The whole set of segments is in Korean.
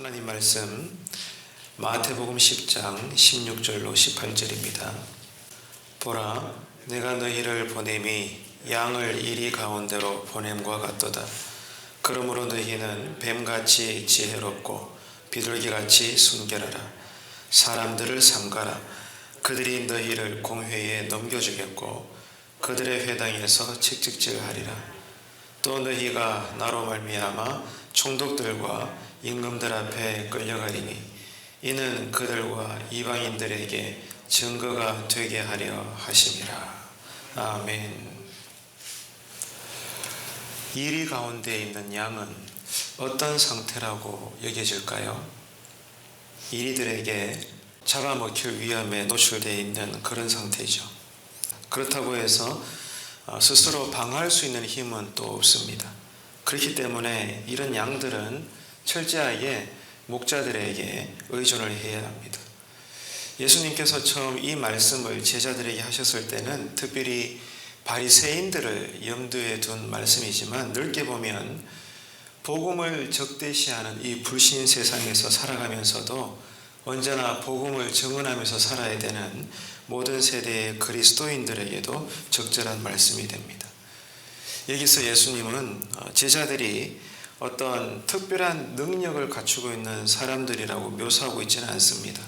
하나님 말씀 마태복음 10장 16절로 18절입니다. 보라, 내가 너희를 보냄이 양을 이리 가운데로 보냄과 같도다. 그러므로 너희는 뱀같이 지혜롭고 비둘기같이 순결하라. 사람들을 삼가라. 그들이 너희를 공회에 넘겨주겠고 그들의 회당에서 책찍질하리라. 또 너희가 나로 말미암아 총독들과 임금들 앞에 끌려가리니 이는 그들과 이방인들에게 증거가 되게 하려 하심이라. 아멘. 이리 가운데 있는 양은 어떤 상태라고 여겨질까요? 이리들에게 잡아먹힐 위험에 노출되어 있는 그런 상태죠. 그렇다고 해서 스스로 방어할 수 있는 힘은 또 없습니다. 그렇기 때문에 이런 양들은 철저하게 목자들에게 의존을 해야 합니다. 예수님께서 처음 이 말씀을 제자들에게 하셨을 때는 특별히 바리새인들을 염두에 둔 말씀이지만 넓게 보면 복음을 적대시하는 이 불신 세상에서 살아가면서도 언제나 복음을 증언하면서 살아야 되는 모든 세대의 그리스도인들에게도 적절한 말씀이 됩니다. 여기서 예수님은 제자들이 어떤 특별한 능력을 갖추고 있는 사람들이라고 묘사하고 있지는 않습니다.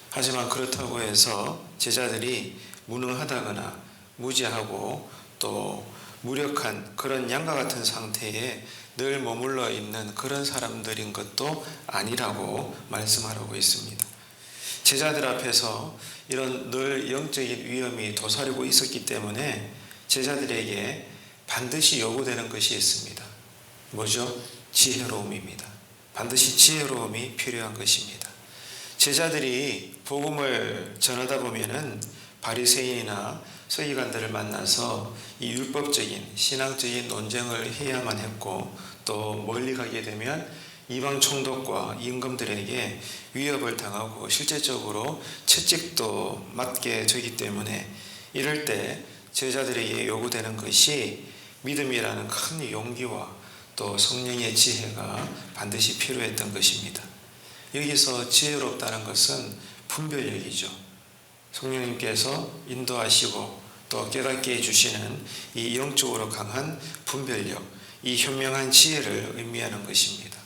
하지만 그렇다고 해서 제자들이 무능하다거나 무지하고 또 무력한 그런 양과 같은 상태에 늘 머물러 있는 그런 사람들인 것도 아니라고 말씀하고 있습니다. 제자들 앞에서 이런 늘 영적인 위험이 도사리고 있었기 때문에 제자들에게 반드시 요구되는 것이 있습니다. 뭐죠? 지혜로움입니다. 반드시 지혜로움이 필요한 것입니다. 제자들이 복음을 전하다 보면은 바리새인이나 서기관들을 만나서 이 율법적인 신앙적인 논쟁을 해야만 했고 또 멀리 가게 되면 이방 총독과 임금들에게 위협을 당하고 실제적으로 채찍도 맞게 되기 때문에 이럴 때 제자들에게 요구되는 것이 믿음이라는 큰 용기와 또 성령의 지혜가 반드시 필요했던 것입니다. 여기서 지혜롭다는 것은 분별력이죠. 성령님께서 인도하시고 또 깨닫게 해주시는 이 영적으로 강한 분별력, 이 현명한 지혜를 의미하는 것입니다.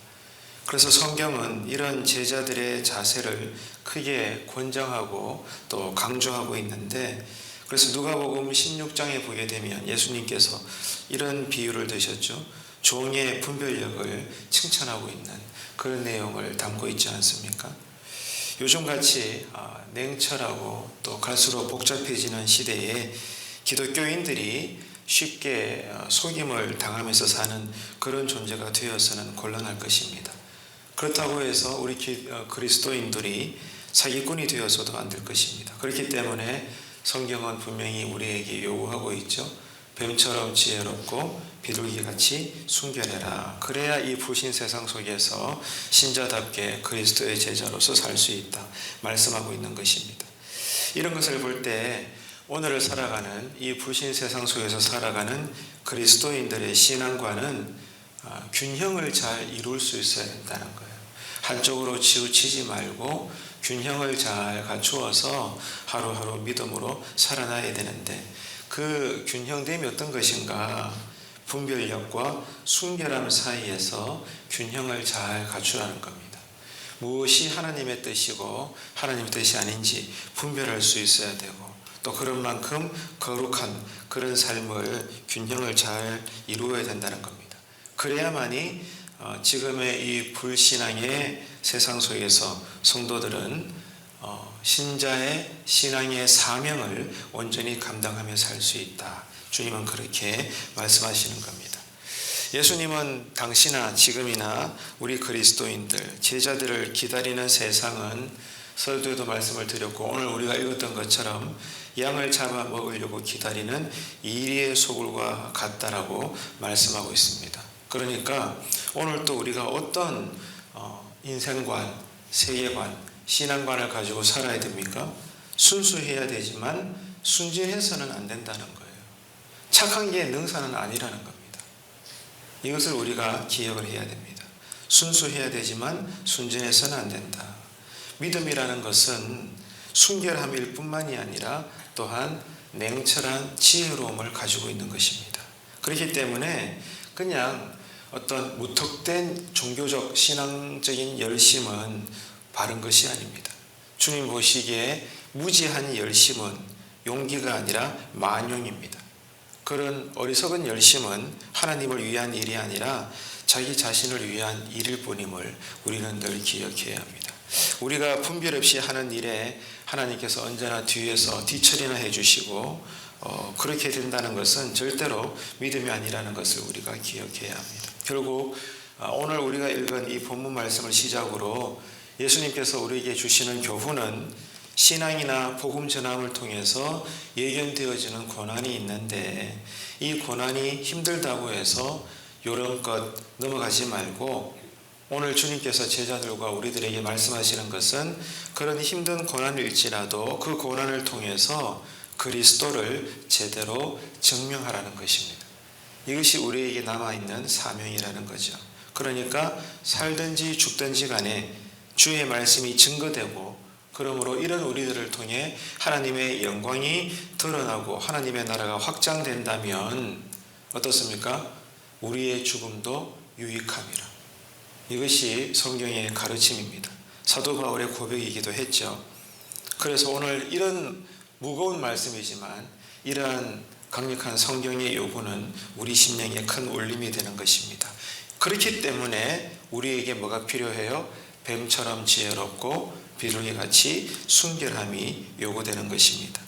그래서 성경은 이런 제자들의 자세를 크게 권장하고 또 강조하고 있는데, 그래서 누가복음 16장에 보게 되면 예수님께서 이런 비유를 드셨죠. 종의 분별력을 칭찬하고 있는 그런 내용을 담고 있지 않습니까? 요즘같이 냉철하고 또 갈수록 복잡해지는 시대에 기독교인들이 쉽게 속임을 당하면서 사는 그런 존재가 되어서는 곤란할 것입니다. 그렇다고 해서 우리 그리스도인들이 사기꾼이 되어서도 안 될 것입니다. 그렇기 때문에 성경은 분명히 우리에게 요구하고 있죠. 뱀처럼 지혜롭고 비둘기같이 순결해라. 그래야 이 불신 세상 속에서 신자답게 그리스도의 제자로서 살 수 있다 말씀하고 있는 것입니다. 이런 것을 볼 때 오늘을 살아가는 이 불신 세상 속에서 살아가는 그리스도인들의 신앙과는 균형을 잘 이룰 수 있어야 된다는 거예요. 한쪽으로 치우치지 말고 균형을 잘 갖추어서 하루하루 믿음으로 살아나야 되는데 그 균형됨이 어떤 것인가? 분별력과 순결함 사이에서 균형을 잘 갖추라는 겁니다. 무엇이 하나님의 뜻이고 하나님의 뜻이 아닌지 분별할 수 있어야 되고 또 그런 만큼 거룩한 그런 삶을 균형을 잘 이루어야 된다는 겁니다. 그래야만이 지금의 이 불신앙의 세상 속에서 성도들은 신자의 신앙의 사명을 온전히 감당하며 살 수 있다. 주님은 그렇게 말씀하시는 겁니다. 예수님은 당시나 지금이나 우리 그리스도인들, 제자들을 기다리는 세상은 서두에도 말씀을 드렸고 오늘 우리가 읽었던 것처럼 양을 잡아 먹으려고 기다리는 이리의 소굴과 같다라고 말씀하고 있습니다. 그러니까 오늘 또 우리가 어떤 인생관, 세계관, 신앙관을 가지고 살아야 됩니까? 순수해야 되지만 순진해서는 안 된다는 거예요. 착한 게 능사는 아니라는 겁니다. 이것을 우리가 기억을 해야 됩니다. 순수해야 되지만 순진해서는 안 된다. 믿음이라는 것은 순결함일 뿐만이 아니라 또한 냉철한 지혜로움을 가지고 있는 것입니다. 그렇기 때문에 그냥 어떤 무턱된 종교적 신앙적인 열심은 바른 것이 아닙니다. 주님 보시기에 무지한 열심은 용기가 아니라 만용입니다. 그런 어리석은 열심은 하나님을 위한 일이 아니라 자기 자신을 위한 일일 뿐임을 우리는 늘 기억해야 합니다. 우리가 분별 없이 하는 일에 하나님께서 언제나 뒤에서 뒤처리나 해주시고 그렇게 된다는 것은 절대로 믿음이 아니라는 것을 우리가 기억해야 합니다. 결국 오늘 우리가 읽은 이 본문 말씀을 시작으로 예수님께서 우리에게 주시는 교훈은 신앙이나 복음 전함을 통해서 예견되어지는 고난이 있는데 이 고난이 힘들다고 해서 요런껏 넘어가지 말고 오늘 주님께서 제자들과 우리들에게 말씀하시는 것은 그런 힘든 고난일지라도 그 고난을 통해서 그리스도를 제대로 증명하라는 것입니다. 이것이 우리에게 남아있는 사명이라는 거죠. 그러니까 살든지 죽든지 간에 주의 말씀이 증거되고 그러므로 이런 우리들을 통해 하나님의 영광이 드러나고 하나님의 나라가 확장된다면 어떻습니까? 우리의 죽음도 유익함이라. 이것이 성경의 가르침입니다. 사도 바울의 고백이기도 했죠. 그래서 오늘 이런 무거운 말씀이지만 이러한 강력한 성경의 요구는 우리 심령에 큰 울림이 되는 것입니다. 그렇기 때문에 우리에게 뭐가 필요해요? 뱀처럼 지혜롭고 비둘기같이 순결함이 요구되는 것입니다.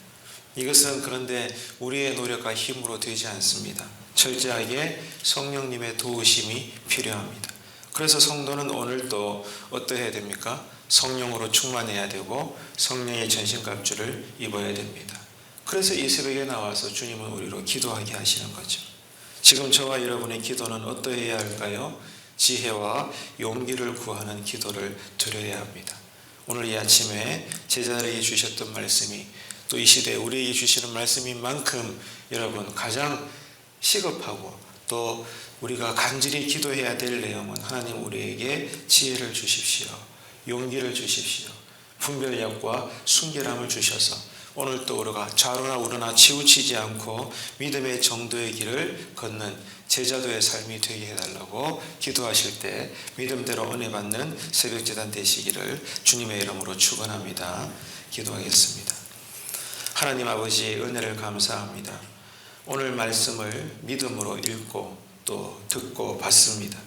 이것은 그런데 우리의 노력과 힘으로 되지 않습니다. 철저하게 성령님의 도우심이 필요합니다. 그래서 성도는 오늘도 어떠해야 됩니까? 성령으로 충만해야 되고 성령의 전신갑주를 입어야 됩니다. 그래서 이 새벽에 나와서 주님은 우리로 기도하게 하시는 거죠. 지금 저와 여러분의 기도는 어떠해야 할까요? 지혜와 용기를 구하는 기도를 드려야 합니다. 오늘 이 아침에 제자들에게 주셨던 말씀이 또 이 시대에 우리에게 주시는 말씀인 만큼 여러분 가장 시급하고 또 우리가 간절히 기도해야 될 내용은 하나님 우리에게 지혜를 주십시오. 용기를 주십시오. 분별력과 순결함을 주셔서 오늘 또 우리가 좌로나 우로나 치우치지 않고 믿음의 정도의 길을 걷는 제자도의 삶이 되게 해달라고 기도하실 때 믿음대로 은혜 받는 새벽제단 되시기를 주님의 이름으로 축원합니다. 기도하겠습니다. 하나님 아버지 은혜를 감사합니다. 오늘 말씀을 믿음으로 읽고 또 듣고 받습니다.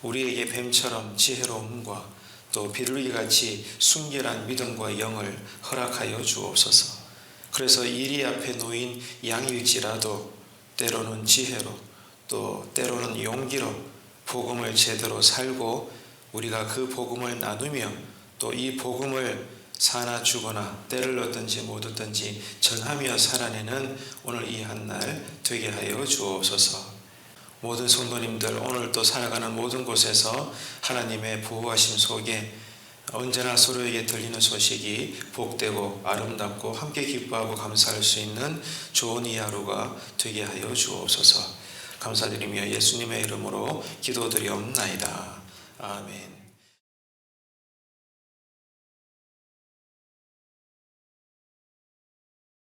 우리에게 뱀처럼 지혜로움과 또 비둘기같이 순결한 믿음과 영을 허락하여 주옵소서. 그래서 이리 앞에 놓인 양일지라도 때로는 지혜로 또 때로는 용기로 복음을 제대로 살고 우리가 그 복음을 나누며 또 이 복음을 사나 주거나 때를 얻든지 못 얻든지 전하며 살아내는 오늘 이 한날 되게 하여 주옵소서. 모든 성도님들 오늘 또 살아가는 모든 곳에서 하나님의 보호하심 속에 언제나 서로에게 들리는 소식이 복되고 아름답고 함께 기뻐하고 감사할 수 있는 좋은 이 하루가 되게 하여 주옵소서. 감사드리며 예수님의 이름으로 기도드리옵나이다. 아멘.